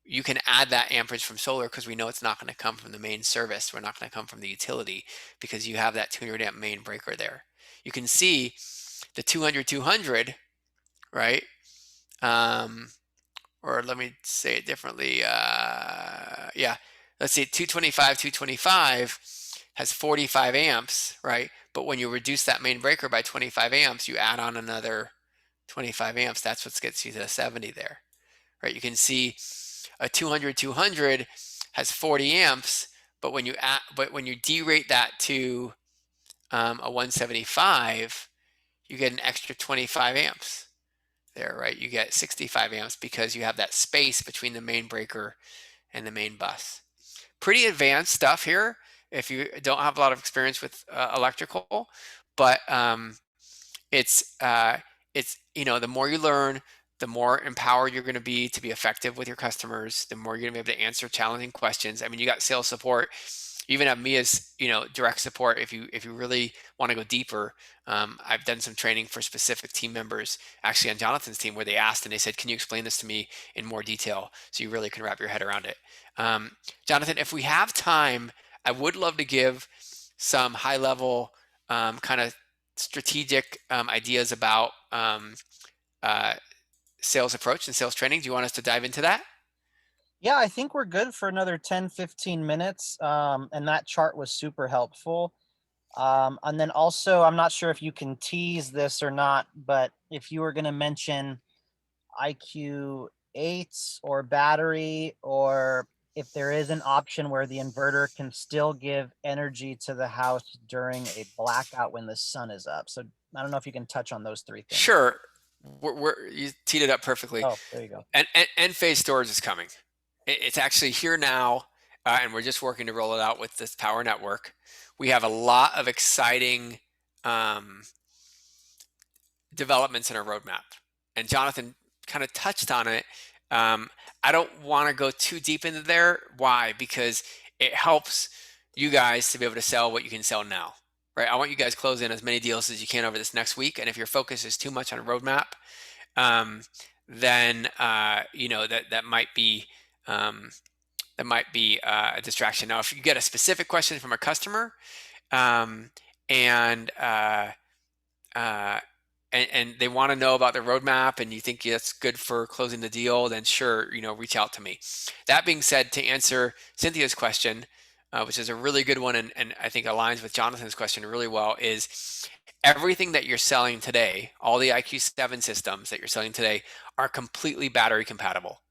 you can add that amperage from solar, because we know it's not going to come from the main service. We're not going to come from the utility, because you have that 200 amp main breaker there. You can see the 200, right? Or let me say it differently. Yeah, let's see, 225 has 45 amps, right? But when you reduce that main breaker by 25 amps, you add on another 25 amps. That's what gets you to the 70 there, right? You can see a 200 has 40 amps, but when you derate that to a 175, you get an extra 25 amps there, right? You get 65 amps because you have that space between the main breaker and the main bus. Pretty advanced stuff here if you don't have a lot of experience with electrical, but it's the more you learn, the more empowered you're going to be effective with your customers, the more you're going to be able to answer challenging questions. I mean, you got sales support. You even have me as direct support if you really want to go deeper. I've done some training for specific team members, actually on Jonathan's team, where they asked and they said, "Can you explain this to me in more detail?" So you really can wrap your head around it. Jonathan, if we have time, I would love to give some high-level kind of strategic ideas about sales approach and sales training. Do you want us to dive into that? Yeah, I think we're good for another 10, 15 minutes. And that chart was super helpful. And then also, I'm not sure if you can tease this or not, but if you were going to mention IQ8 or battery, or if there is an option where the inverter can still give energy to the house during a blackout when the sun is up. So I don't know if you can touch on those three things. Sure. You teed it up perfectly. Oh, there you go. And EnPhase storage is coming. It's actually here now, and we're just working to roll it out with this Powur network. We have a lot of exciting developments in our roadmap, and Jonathan kind of touched on it. I don't want to go too deep into there. Why? Because it helps you guys to be able to sell what you can sell now, right? I want you guys closing as many deals as you can over this next week. And if your focus is too much on a roadmap, then you know that might be a distraction. Now, if you get a specific question from a customer, and they want to know about the roadmap, and you think that's good for closing the deal, then sure, reach out to me. That being said, to answer Cynthia's question, which is a really good one, and I think aligns with Jonathan's question really well, is everything that you're selling today, all the IQ7 systems that you're selling today, are completely battery compatible.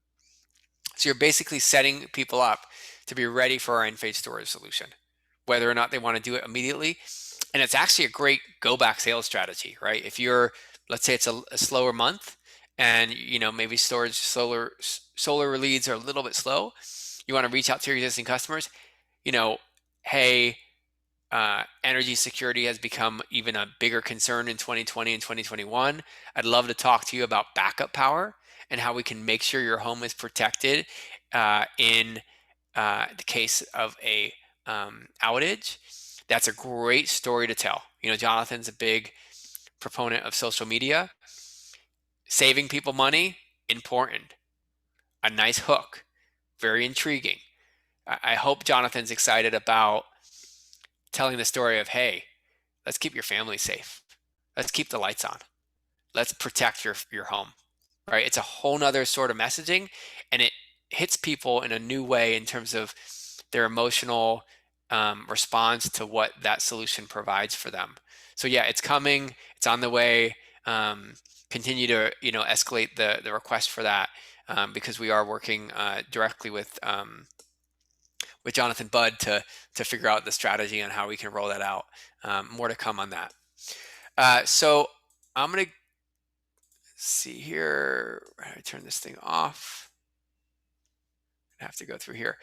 So you're basically setting people up to be ready for our EnPhase storage solution, whether or not they want to do it immediately. And it's actually a great go-back sales strategy, right? If you're, let's say it's a slower month, and maybe solar leads are a little bit slow, you want to reach out to your existing customers. Hey, energy security has become even a bigger concern in 2020 and 2021. I'd love to talk to you about backup power and how we can make sure your home is protected in the case of a outage. That's a great story to tell. Jonathan's a big proponent of social media. Saving people money, important. A nice hook, very intriguing. I hope Jonathan's excited about telling the story of, hey, let's keep your family safe. Let's keep the lights on. Let's protect your home, right? It's a whole nother sort of messaging, and it hits people in a new way in terms of their emotional response to what that solution provides for them. So yeah, it's coming. It's on the way. Continue to escalate the request for that, because we are working directly with Jonathan Budd to figure out the strategy on how we can roll that out. More to come on that. So I'm gonna see here. How do I turn this thing off? I have to go through here.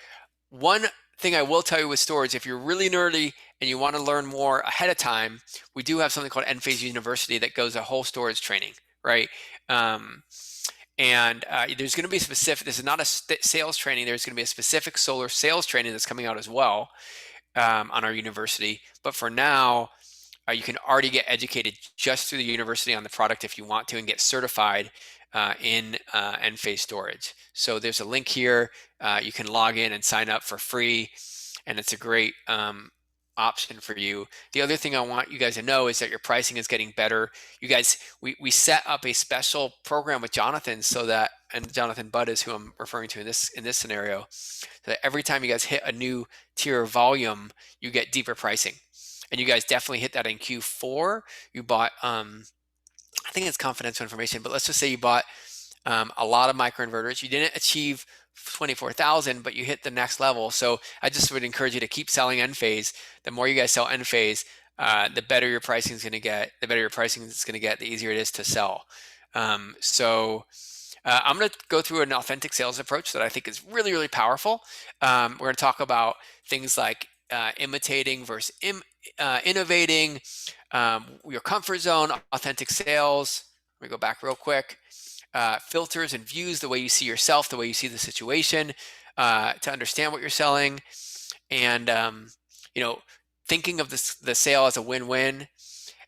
One thing I will tell you with storage, if you're really nerdy and you want to learn more ahead of time, we do have something called EnPhase University that goes a whole storage training, right? And there's going to be specific, this is not a sales training, there's going to be a specific solar sales training that's coming out as well on our university. But for now, you can already get educated just through the university on the product if you want to, and get certified in EnPhase storage. So there's a link here. You can log in and sign up for free, and it's a great option for you. The other thing I want you guys to know is that your pricing is getting better. You guys, we set up a special program with Jonathan, so that, and Jonathan Budd is who I'm referring to in this scenario, so that every time you guys hit a new tier of volume, you get deeper pricing. And you guys definitely hit that in Q4. You bought, I think it's confidential information, but let's just say you bought a lot of microinverters. You didn't achieve 24,000, but you hit the next level. So I just would encourage you to keep selling EnPhase. The more you guys sell EnPhase, the better your pricing is going to get. The better your pricing is going to get, the easier it is to sell. So I'm going to go through an authentic sales approach that I think is really, really powerful. We're going to talk about things like imitating versus innovating, your comfort zone, authentic sales. Let me go back real quick. Filters and views, the way you see yourself, the way you see the situation, to understand what you're selling, and thinking of the sale as a win-win,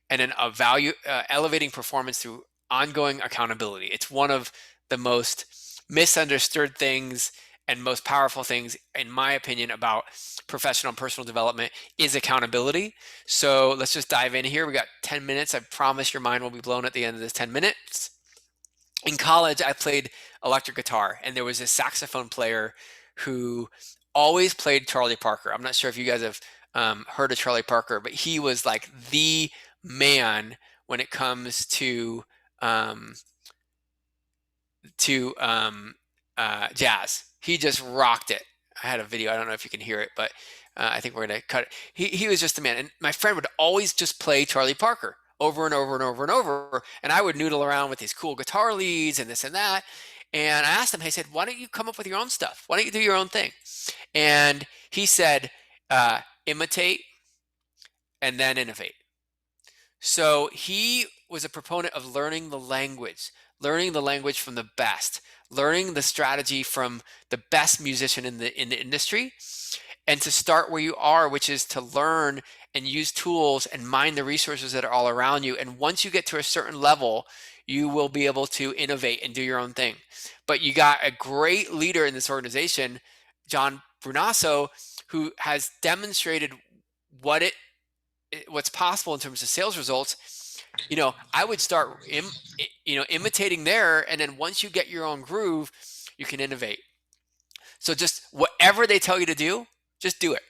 and then a value, elevating performance through ongoing accountability. It's one of the most misunderstood things and most powerful things, in my opinion, about professional and personal development is accountability. So let's just dive in here. We got 10 minutes. I promise your mind will be blown at the end of this 10 minutes. In college, I played electric guitar, and there was a saxophone player who always played Charlie Parker. I'm not sure if you guys have heard of Charlie Parker, but he was like the man when it comes to jazz. He just rocked it. I had a video. I don't know if you can hear it, but I think we're going to cut it. He was just a man. And my friend would always just play Charlie Parker over and over and over and over. And I would noodle around with these cool guitar leads and this and that. And I asked him, I said, why don't you come up with your own stuff? Why don't you do your own thing? And he said, imitate and then innovate. So he was a proponent of learning the language from the best, learning the strategy from the best musician in the industry, and to start where you are, which is to learn and use tools and mine the resources that are all around you. And once you get to a certain level, you will be able to innovate and do your own thing. But you got a great leader in this organization, jmbrunasso, who has demonstrated what's possible in terms of sales results. I would start imitating there, and then once you get your own groove, you can innovate. So just whatever they tell you to do, just do it,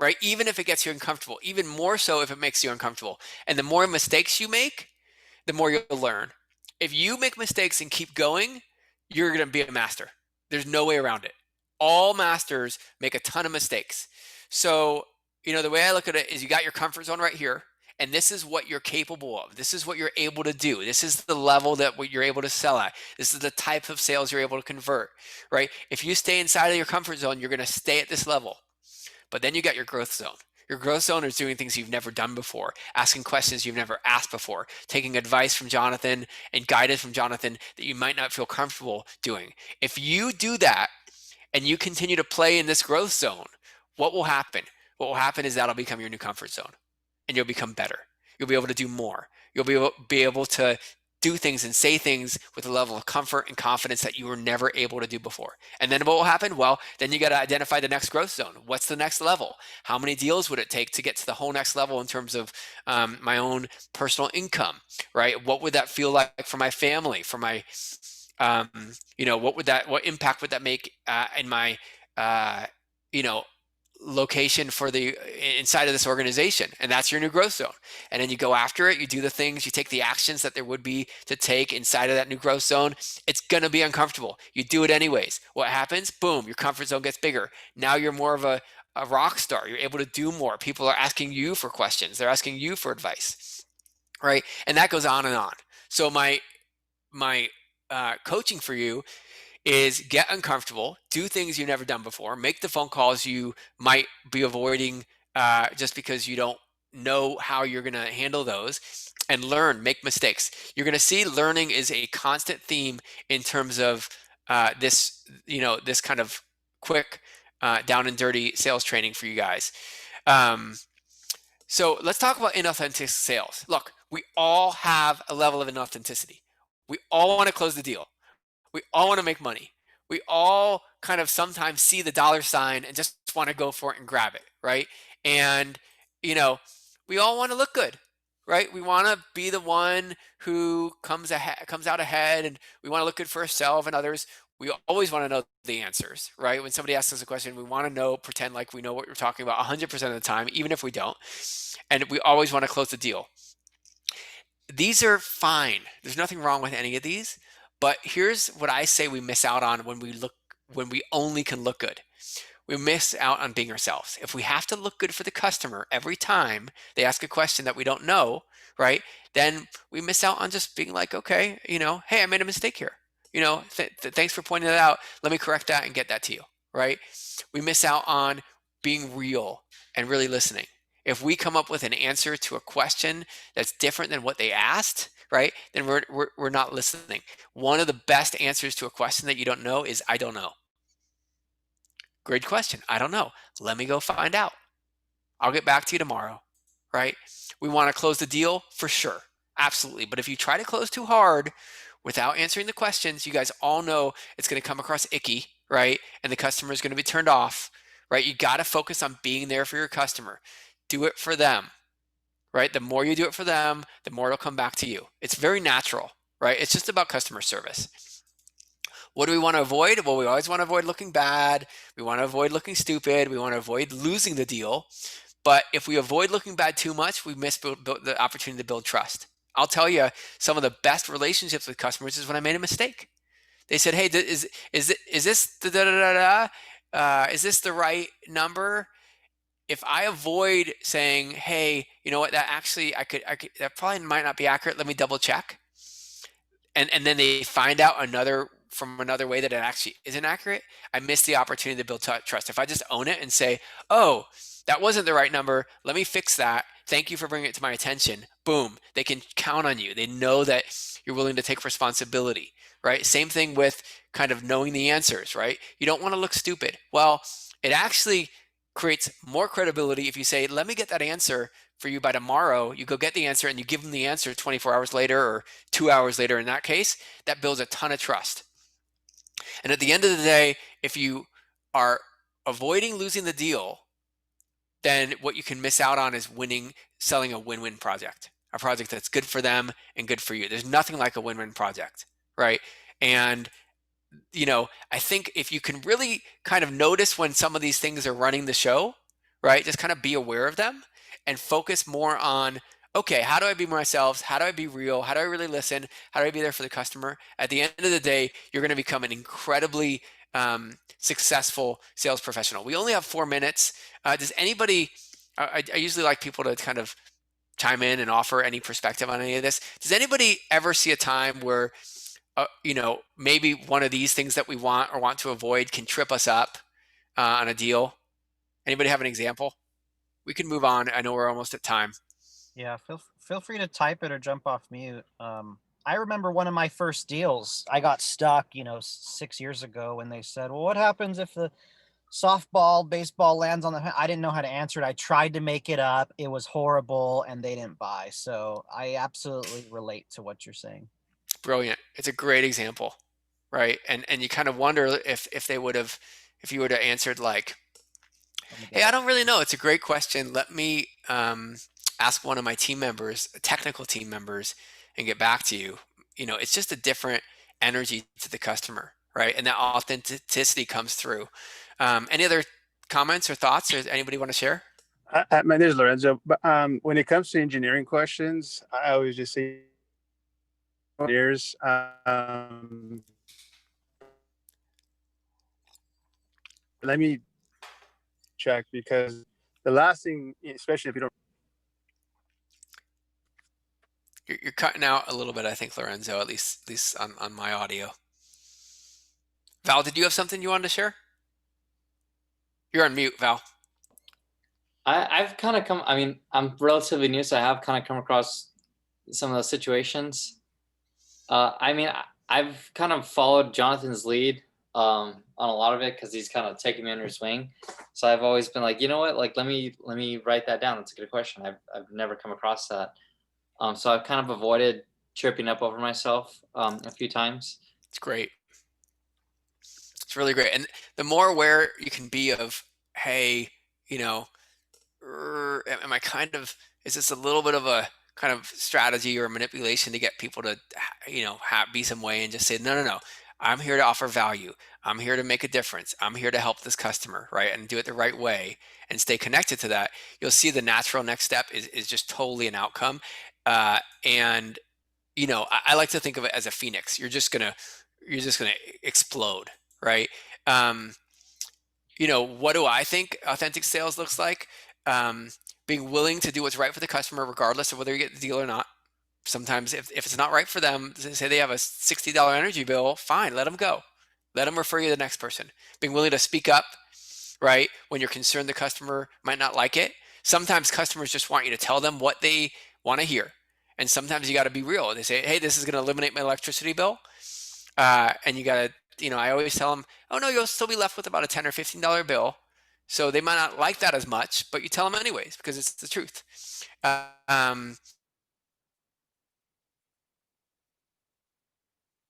right? Even if it gets you uncomfortable, even more so if it makes you uncomfortable. And the more mistakes you make, the more you'll learn. If you make mistakes and keep going, you're going to be a master. There's no way around it. All masters make a ton of mistakes. So, the way I look at it is you got your comfort zone right here, and this is what you're capable of. This is what you're able to do. This is the level that you're able to sell at. This is the type of sales you're able to convert, right? If you stay inside of your comfort zone, you're going to stay at this level. But then you got your growth zone. Your growth zone is doing things you've never done before, asking questions you've never asked before, taking advice from Jonathan and guidance from Jonathan that you might not feel comfortable doing. If you do that and you continue to play in this growth zone, what will happen? What will happen is that'll become your new comfort zone, and you'll become better. You'll be able to do more. You'll be able to do things and say things with a level of comfort and confidence that you were never able to do before. And then what will happen? Well, then you got to identify the next growth zone. What's the next level? How many deals would it take to get to the whole next level in terms of my own personal income, right? What would that feel like for my family, for my, what impact would that make in my, location for the inside of this organization? And that's your new growth zone. And then you go after it, you do the things, you take the actions that there would be to take inside of that new growth zone. It's going to be uncomfortable. You do it anyways. What happens? Boom, your comfort zone gets bigger. Now you're more of a rock star. You're able to do more. People are asking you for questions. They're asking you for advice, right? And that goes on and on. So my coaching for you is get uncomfortable, do things you've never done before, make the phone calls you might be avoiding just because you don't know how you're going to handle those, and learn, make mistakes. You're going to see learning is a constant theme in terms of this kind of quick down and dirty sales training for you guys. So let's talk about inauthentic sales. Look, we all have a level of inauthenticity. We all want to close the deal. We all want to make money. We all kind of sometimes see the dollar sign and just want to go for it and grab it, right? And, we all want to look good, right? We want to be the one who comes out ahead, and we want to look good for ourselves and others. We always want to know the answers, right? When somebody asks us a question, we want to pretend like we know what we're talking about 100% of the time, even if we don't. And we always want to close the deal. These are fine. There's nothing wrong with any of these. But here's what I say we miss out on when we only can look good. We miss out on being ourselves. If we have to look good for the customer every time they ask a question that we don't know, right? Then we miss out on just being like, okay, hey, I made a mistake here. Thanks for pointing that out. Let me correct that and get that to you, right? We miss out on being real and really listening. If we come up with an answer to a question that's different than what they asked, right, then we're not listening. One of the best answers to a question that you don't know is, I don't know. Great question. I don't know. Let me go find out. I'll get back to you tomorrow, right? We want to close the deal for sure. Absolutely. But if you try to close too hard without answering the questions, you guys all know it's going to come across icky, right? And the customer is going to be turned off, right? You got to focus on being there for your customer. Do it for them, right? The more you do it for them, the more it'll come back to you. It's very natural, right? It's just about customer service. What do we want to avoid? Well, we always want to avoid looking bad. We want to avoid looking stupid. We want to avoid losing the deal. But if we avoid looking bad too much, we miss the opportunity to build trust. I'll tell you, some of the best relationships with customers is when I made a mistake. They said, "Hey, is this the da da da da? Is this the right number?" If I avoid saying, "Hey, you know what? That actually I could that probably might not be accurate. Let me double check," and then they find out another way that it actually isn't accurate, I miss the opportunity to build trust. If I just own it and say, "Oh, that wasn't the right number. Let me fix that. Thank you for bringing it to my attention." Boom, they can count on you. They know that you're willing to take responsibility, right? Same thing with kind of knowing the answers, right? You don't want to look stupid. Well, it actually creates more credibility if you say, "Let me get that answer for you by tomorrow." You go get the answer and you give them the answer 24 hours later or 2 hours later. In that case, that builds a ton of trust. And at the end of the day, if you are avoiding losing the deal, then what you can miss out on is selling a win-win project, a project that's good for them and good for you. There's nothing like a win-win project, right? And I think if you can really kind of notice when some of these things are running the show, right? Just kind of be aware of them and focus more on, okay, how do I be myself? How do I be real? How do I really listen? How do I be there for the customer? At the end of the day, you're going to become an incredibly successful sales professional. We only have 4 minutes. Does anybody, I usually like people to kind of chime in and offer any perspective on any of this. Does anybody ever see a time where maybe one of these things that we want or want to avoid can trip us up on a deal? Anybody have an example? We can move on. I know we're almost at time. Yeah, feel free to type it or jump off mute. I remember one of my first deals. I got stuck, 6 years ago when they said, "Well, what happens if the baseball lands on the?" I didn't know how to answer it. I tried to make it up. It was horrible, and they didn't buy. So I absolutely relate to what you're saying. Brilliant. It's a great example, right? And you kind of wonder if you would have answered like, "Hey, I don't really know. It's a great question. Let me ask one of my team members, technical team members, and get back to you." It's just a different energy to the customer, right? And that authenticity comes through. Any other comments or thoughts? Or anybody want to share? My name is Lorenzo. But when it comes to engineering questions, I always just say engineers. Let me check, because the last thing, especially if you don't. You're cutting out a little bit, I think, Lorenzo, at least on my audio. Val, did you have something you wanted to share? You're on mute, Val. I've kind of I'm relatively new, so I have kind of come across some of those situations. I've kind of followed Jonathan's lead on a lot of it because he's kind of taking me under his wing. So I've always been like, you know what, like let me write that down. That's a good question. I've never come across that. So I've kind of avoided tripping up over myself a few times. It's great. It's really great. And the more aware you can be of, hey, am I is this a little bit of a kind of strategy or manipulation to get people to, be some way and just say, no, I'm here to offer value. I'm here to make a difference. I'm here to help this customer, right? And do it the right way and stay connected to that. You'll see the natural next step is just totally an outcome. And I like to think of it as a phoenix. You're just gonna explode, right? What do I think authentic sales looks like? Being willing to do what's right for the customer, regardless of whether you get the deal or not. Sometimes if it's not right for them, say they have a $60 energy bill, fine, let them go. Let them refer you to the next person. Being willing to speak up, right? When you're concerned the customer might not like it. Sometimes customers just want you to tell them what they want to hear. And sometimes you got to be real. They say, "Hey, this is going to eliminate my electricity bill." And you got to, I always tell them, "Oh no, you'll still be left with about a $10 or $15 bill." So they might not like that as much, but you tell them anyways, because it's the truth.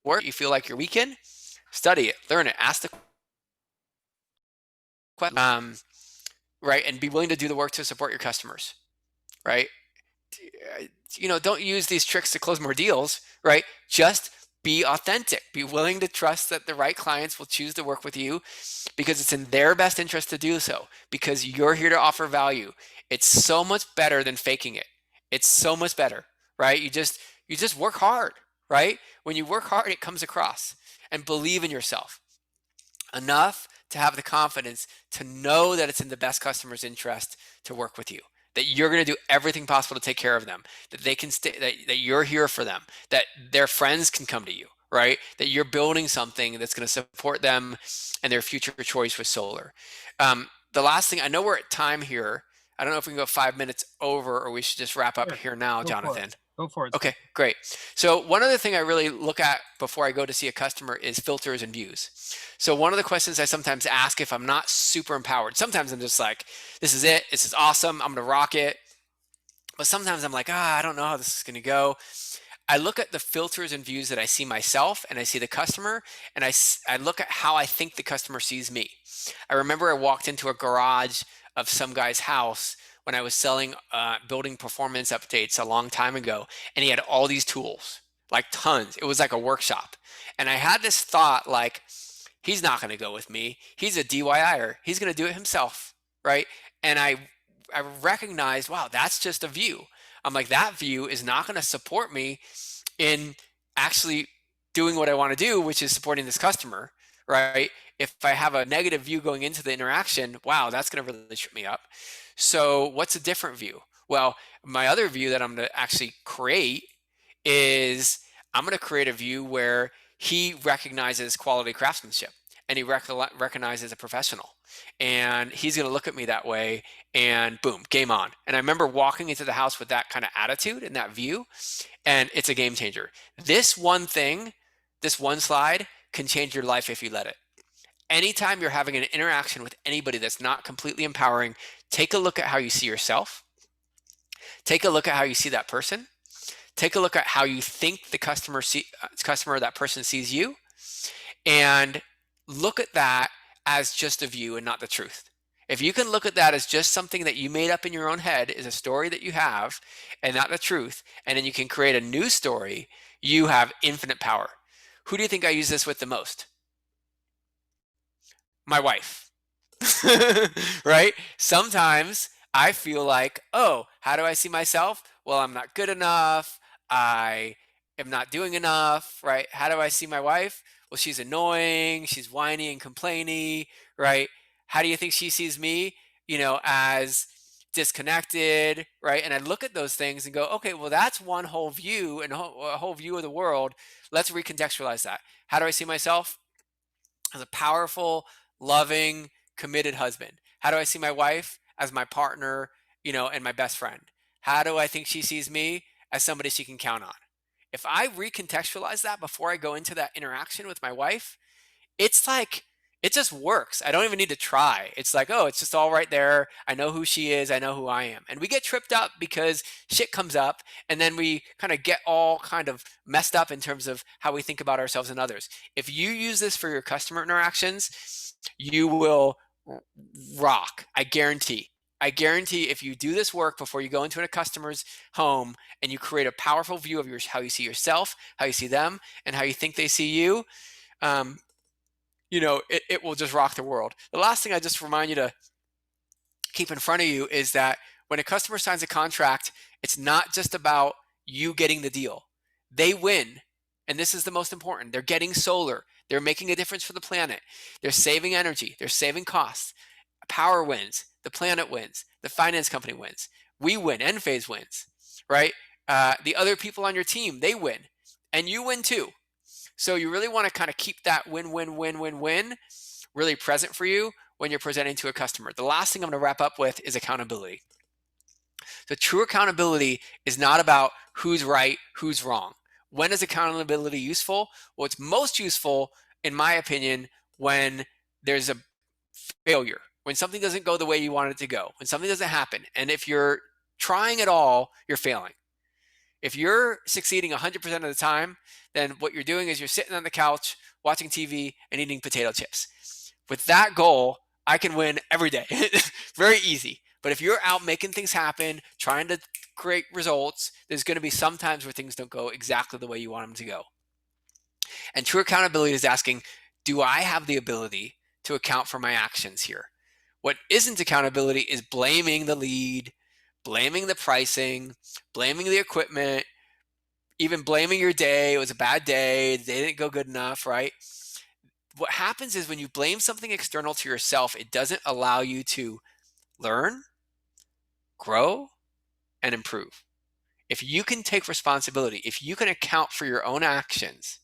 Or you feel like you're weak in, study it, learn it, ask the question, right? And be willing to do the work to support your customers, right? Don't use these tricks to close more deals, right? Just be authentic, be willing to trust that the right clients will choose to work with you because it's in their best interest to do so, because you're here to offer value. It's so much better than faking it. It's so much better, right? You just work hard, right? When you work hard, it comes across. And believe in yourself enough to have the confidence to know that it's in the best customer's interest to work with you, that you're going to do everything possible to take care of them, that they can stay, that you're here for them, that their friends can come to you, right? That you're building something that's going to support them and their future choice with solar. The last thing, I know we're at time here. I don't know if we can go 5 minutes over, or we should just wrap up Sure. here now, Go for Jonathan. it. Go for it. Okay, great. So one other thing I really look at before I go to see a customer is filters and views. So one of the questions I sometimes ask if I'm not super empowered, sometimes I'm just like, this is it, this is awesome, I'm gonna rock it. But sometimes I'm like, I don't know how this is gonna go. I look at the filters and views that I see myself and I see the customer, and I look at how I think the customer sees me. I remember I walked into a garage of some guy's house when I was selling building performance updates a long time ago, and he had all these tools, like tons. It was like a workshop. And I had this thought like, he's not going to go with me. He's a DIYer. He's going to do it himself, right? And I recognized, wow, that's just a view. I'm like, that view is not going to support me in actually doing what I want to do, which is supporting this customer, right? If I have a negative view going into the interaction, wow, that's going to really trip me up. So what's a different view? Well, my other view that I'm going to actually create is I'm going to create a view where he recognizes quality craftsmanship and he recognizes a professional. And he's going to look at me that way, and boom, game on. And I remember walking into the house with that kind of attitude and that view, and it's a game changer. This one thing, this one slide can change your life if you let it. Anytime you're having an interaction with anybody that's not completely empowering, take a look at how you see yourself. Take a look at how you see that person. Take a look at how you think the customer, that person sees you, and look at that as just a view and not the truth. If you can look at that as just something that you made up in your own head, is a story that you have and not the truth, and then you can create a new story, you have infinite power. Who do you think I use this with the most? My wife. Right? Sometimes I feel like, oh, how do I see myself? Well, I'm not good enough. I am not doing enough, right? How do I see my wife? Well, she's annoying, she's whiny and complainy, right? How do you think she sees me? As disconnected, right? And I look at those things and go, okay, well, that's one whole view and a whole view of the world. Let's recontextualize that. How do I see myself? As a powerful, loving, committed husband. How do I see my wife? As my partner, and my best friend. How do I think she sees me? As somebody she can count on. If I recontextualize that before I go into that interaction with my wife, it's like, it just works. I don't even need to try. It's like, oh, it's just all right there. I know who she is. I know who I am. And we get tripped up because shit comes up, and then we kind of get all kind of messed up in terms of how we think about ourselves and others. If you use this for your customer interactions, you will rock. I guarantee if you do this work before you go into a customer's home and you create a powerful view of how you see yourself, how you see them, and how you think they see you, it will just rock the world. The last thing I just remind you to keep in front of you is that when a customer signs a contract, it's not just about you getting the deal. They win. And this is the most important. They're getting solar. They're making a difference for the planet. They're saving energy. They're saving costs. Power wins. The planet wins. The finance company wins. We win. EnPhase wins, right? The other people on your team, they win. And you win too. So you really want to kind of keep that win, win, win, win, win really present for you when you're presenting to a customer. The last thing I'm going to wrap up with is accountability. So true accountability is not about who's right, who's wrong. When is accountability useful? Well, it's most useful, in my opinion, when there's a failure, when something doesn't go the way you want it to go, when something doesn't happen. And if you're trying at all, you're failing. If you're succeeding 100% of the time, then what you're doing is you're sitting on the couch, watching TV, and eating potato chips. With that goal, I can win every day. Very easy. But if you're out making things happen, trying to create results, there's going to be some times where things don't go exactly the way you want them to go. And true accountability is asking, do I have the ability to account for my actions here? What isn't accountability is blaming the lead, blaming the pricing, blaming the equipment, even blaming your day. It was a bad day. The day didn't go good enough, right? What happens is when you blame something external to yourself, it doesn't allow you to learn, grow, and improve. If you can take responsibility, if you can account for your own actions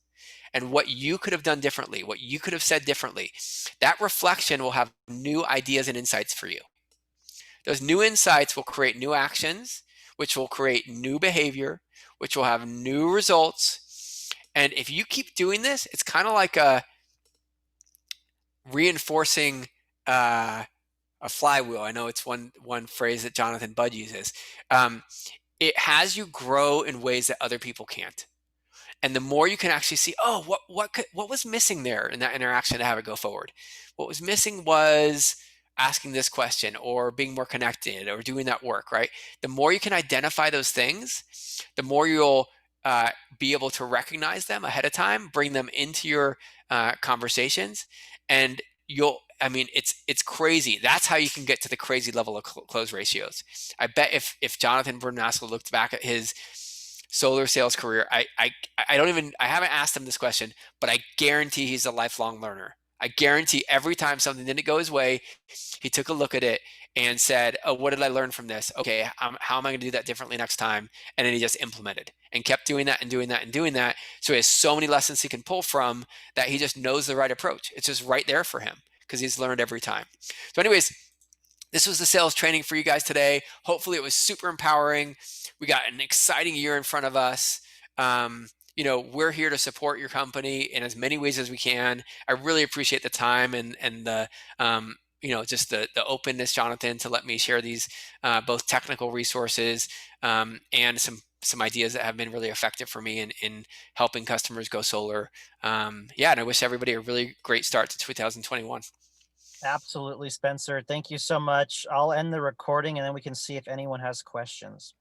and what you could have done differently, what you could have said differently, that reflection will have new ideas and insights for you. Those new insights will create new actions, which will create new behavior, which will have new results. And if you keep doing this, it's kind of like a reinforcing a flywheel. I know it's one phrase that Jonathan Budd uses. It has you grow in ways that other people can't. And the more you can actually see, oh, what was missing there in that interaction to have it go forward? What was missing was asking this question or being more connected or doing that work, right? The more you can identify those things, the more you'll be able to recognize them ahead of time, bring them into your conversations, and it's crazy. That's how you can get to the crazy level of close ratios. I bet if Jonathan Brunasso looked back at his solar sales career, I haven't asked him this question, but I guarantee he's a lifelong learner. I guarantee every time something didn't go his way, he took a look at it and said, oh, what did I learn from this? Okay, how am I going to do that differently next time? And then he just implemented and kept doing that and doing that and doing that. So he has so many lessons he can pull from that he just knows the right approach. It's just right there for him because he's learned every time. So anyways, this was the sales training for you guys today. Hopefully it was super empowering. We got an exciting year in front of us. We're here to support your company in as many ways as we can. I really appreciate the time and the just the openness, Jonathan, to let me share these both technical resources and some ideas that have been really effective for me in helping customers go solar. And I wish everybody a really great start to 2021. Absolutely, Spencer. Thank you so much. I'll end the recording and then we can see if anyone has questions.